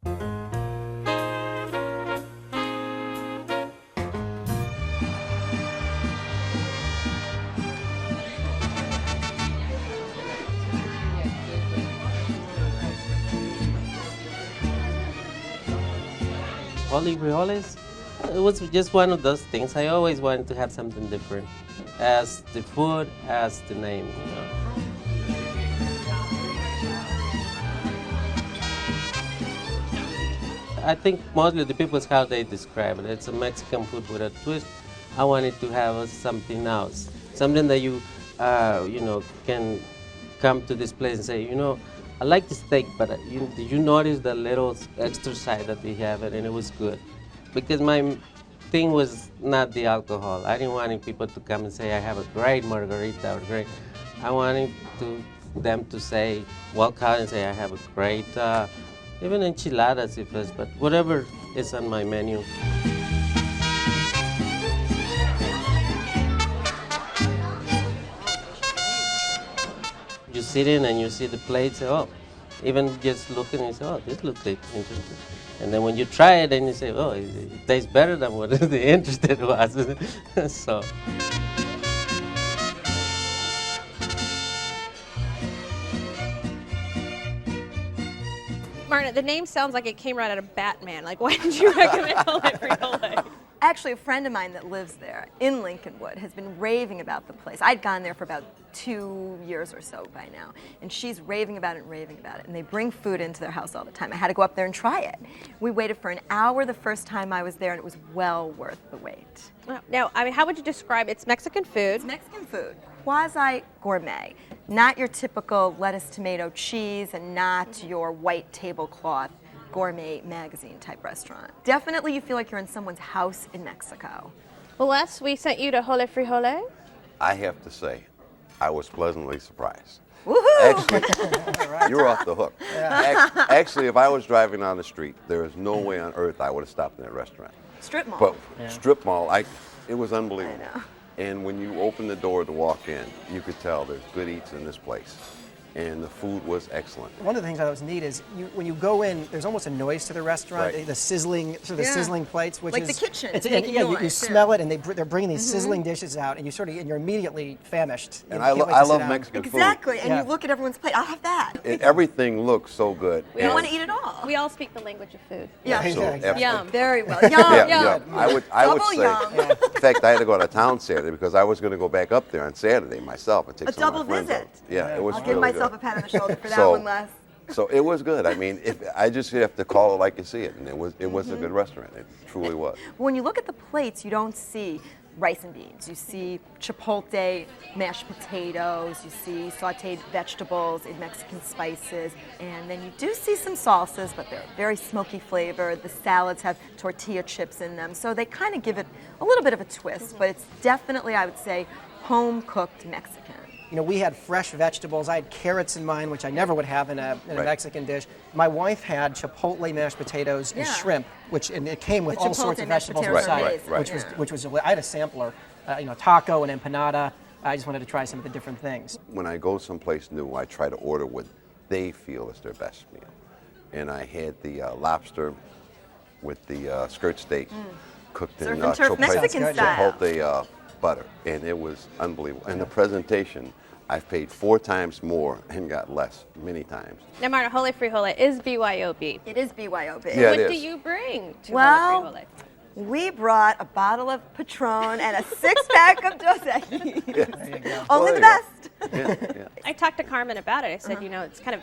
Holy Frijoles, it was just one of those things. I always wanted to have something different, as the food, as the name. You know. I think mostly the people is how they describe it. It's a Mexican food with a twist. I wanted to have something else, something that you can come to this place and say, I like the steak, but did you notice the little extra side that we have, and it was good? Because my thing was not the alcohol. I didn't want people to come and say, I have a great margarita or great. I wanted them to say, walk out and say, I have a great, even enchiladas if it's, but whatever is on my menu. You sit in and you see the plate, say, oh, even just looking, you say, oh, this looks interesting. And then when you try it, then you say, oh, it tastes better than what the interested was. So. Marna, the name sounds like it came right out of Batman. Like, why did you recommend Holy Frijoles? Actually, a friend of mine that lives there in Lincolnwood has been raving about the place. I'd gone there for about 2 years or so by now, and she's raving about it and raving about it. And they bring food into their house all the time. I had to go up there and try it. We waited for an hour the first time I was there, and it was well worth the wait. Now, I mean, how would you describe it? It's Mexican food. It's Mexican food, quasi-gourmet. Not your typical lettuce, tomato, cheese, and not your white tablecloth gourmet magazine type restaurant. Definitely you feel like you're in someone's house in Mexico. Well, Les, we sent you to Holy Frijoles. I have to say, I was pleasantly surprised. Woohoo! Actually, you're off the hook. Actually, if I was driving down the street, there is no way on earth I would have stopped in that restaurant. Strip mall. But strip mall, it was unbelievable. I know. And when you open the door to walk in, you could tell there's good eats in this place. And the food was excellent. One of the things that was neat is when you go in, there's almost a noise to the restaurant. Right. The sizzling, sizzling plates, which like is the kitchen. It's, making you noise, smell it, and they're bringing these sizzling dishes out, and you're immediately famished. And You I can't wait to sit love down. Mexican food. Exactly, and Yeah. you look at everyone's plate. I'll have that. Everything looks so good. We don't want to eat it all. We all speak the language of food. Yeah. Absolutely. Yum. Very well. Yum. Yeah. I would Double say. yum. In fact, I had to go out of town Saturday because I was going to go back up there on Saturday myself and take A some of my double friends visit. out. Yeah, it was I'll really give myself good. a pat on the shoulder for that So- one, Les. So it was good. I mean, I just have to call it like you see it, and it was a good restaurant. It truly was. When you look at the plates, you don't see rice and beans. You see chipotle, mashed potatoes, you see sauteed vegetables in Mexican spices, and then you do see some salsas, but they're very smoky flavored. The salads have tortilla chips in them, so they kind of give it a little bit of a twist, but it's definitely, I would say, home-cooked Mexican. We had fresh vegetables. I had carrots in mine, which I never would have in a Right. Mexican dish. My wife had chipotle mashed potatoes and Yeah. shrimp, and it came with The all sorts chipotle of mashed vegetables potatoes are beside, amazing. Right. which was I had a sampler, taco and empanada. I just wanted to try some of the different things. When I go someplace new, I try to order what they feel is their best meal. And I had the lobster with the skirt steak cooked Surf in and turf Mexican style. chipotle butter, and it was unbelievable. And the presentation, I've paid 4 times more and got less many times. Now, Marna, Holy Frijoles is BYOB. It is BYOB. Yeah, What it do is. you bring to Well, Holy Frijoles? we brought a bottle of Patron and a 6-pack of Dos Equis. There you go. Only Well, the there best. Yeah. I talked to Carmen about it. I said, it's kind of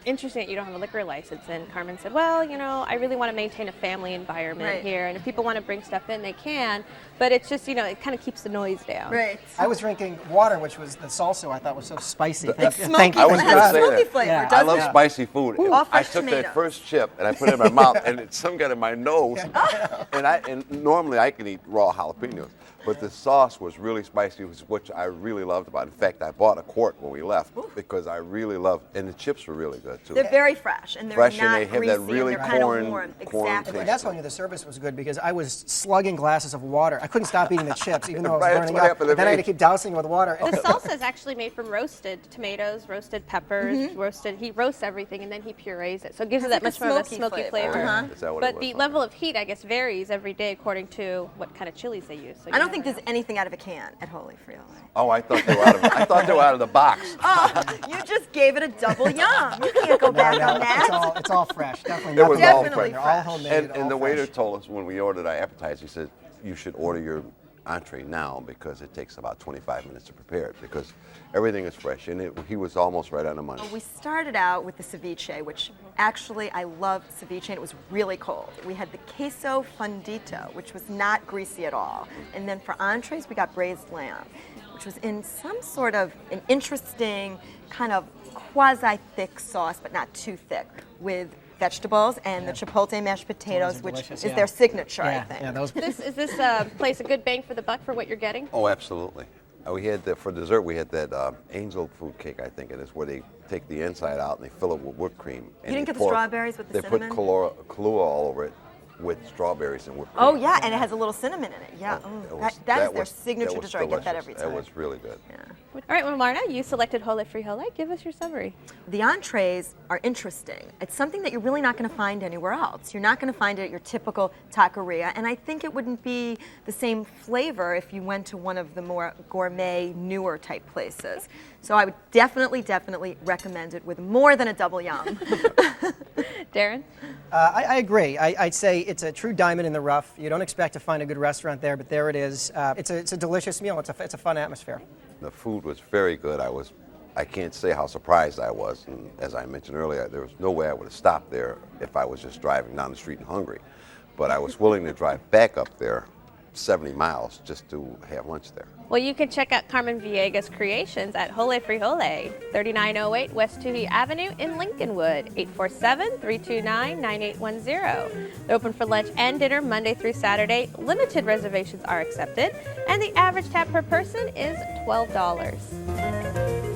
interesting that you don't have a liquor license. And Carmen said, well, I really want to maintain a family environment Right. here. And if people want to bring stuff in, they can. But it's just, it kind of keeps the noise down. Right. I was drinking water, which was the salsa I thought was so spicy. It's smoky. Thank you. I was It gonna has say smoky that. flavor, Yeah. I doesn't love it? spicy food. All I fresh took tomatoes. that first chip and I put it in my mouth, and some got in my nose. And normally I can eat raw jalapenos, But the sauce was really spicy, which I really loved about it. In fact, I bought a quart when we left because I really loved, and the chips were really good too. They're very fresh, and they're Fresh, not and they have greasy, that really and they're kind corn- of warm. corn Exactly. taste. That's why the service was good because I was slugging glasses of water. I couldn't stop eating the chips, even though I was Right, that's burning what up. happened to Then I had me. to keep dousing it with water. The salsa is actually made from roasted tomatoes, roasted peppers, roasted. He roasts everything and then he purees it, so it gives it that like much a more of a smoky smoky flavor. flavor. Is that what it But was? the Okay. level of heat, I guess, varies every day according to what kind of chilies they use. So I you don't think never there's anything out of a can at Holy Frijoles. Oh, I thought they were out of. I thought they were out of the box. Oh, you just gave it a double yum. You can't go back on that. It's all fresh. Definitely It was nothing all different. fresh. They're all homemade. And all the fresh. waiter told us when we ordered our appetizer, he said, you should order your entree now because it takes about 25 minutes to prepare it because everything is fresh. And he was almost right on the money. We started out with the ceviche, which actually I loved ceviche, and it was really cold. We had the queso fundito, which was not greasy at all. And then for entrees, we got braised lamb, which was in some sort of an interesting kind of quasi-thick sauce, but not too thick, with vegetables and the chipotle mashed potatoes, are which delicious, is yeah. their signature, I Yeah, think. yeah, those. Is this place a good bang for the buck for what you're getting? Oh, absolutely. We had for dessert. We had that angel food cake. I think it is where they take the inside out and they fill it with whipped cream. And didn't they get the strawberries with the They cinnamon? put Kahlua all over it with strawberries and whipped cream. Oh, yeah, and it has a little cinnamon in it. Yeah, that is their was- signature was dessert. I get that delicious. every time. That was really good. All right, well, Marna, you selected Holy Frijole. Give us your summary. The entrees are interesting. It's something that you're really not going to find anywhere else. You're not going to find it at your typical taqueria, and I think it wouldn't be the same flavor if you went to one of the more gourmet, newer type places. So I would definitely recommend it with more than a double yum. Darren? I agree. I'd say it's a true diamond in the rough. You don't expect to find a good restaurant there, but there it is. It's a delicious meal. It's a fun atmosphere. The food was very good. I can't say how surprised I was. And as I mentioned earlier, there was no way I would have stopped there if I was just driving down the street and hungry. But I was willing to drive back up there 70 miles just to have lunch there. Well, you can check out Carmen Villegas' creations at Holy Frijole, 3908 West Touhy Avenue in Lincolnwood, 847-329-9810. They're open for lunch and dinner Monday through Saturday. Limited reservations are accepted, and the average tab per person is $12.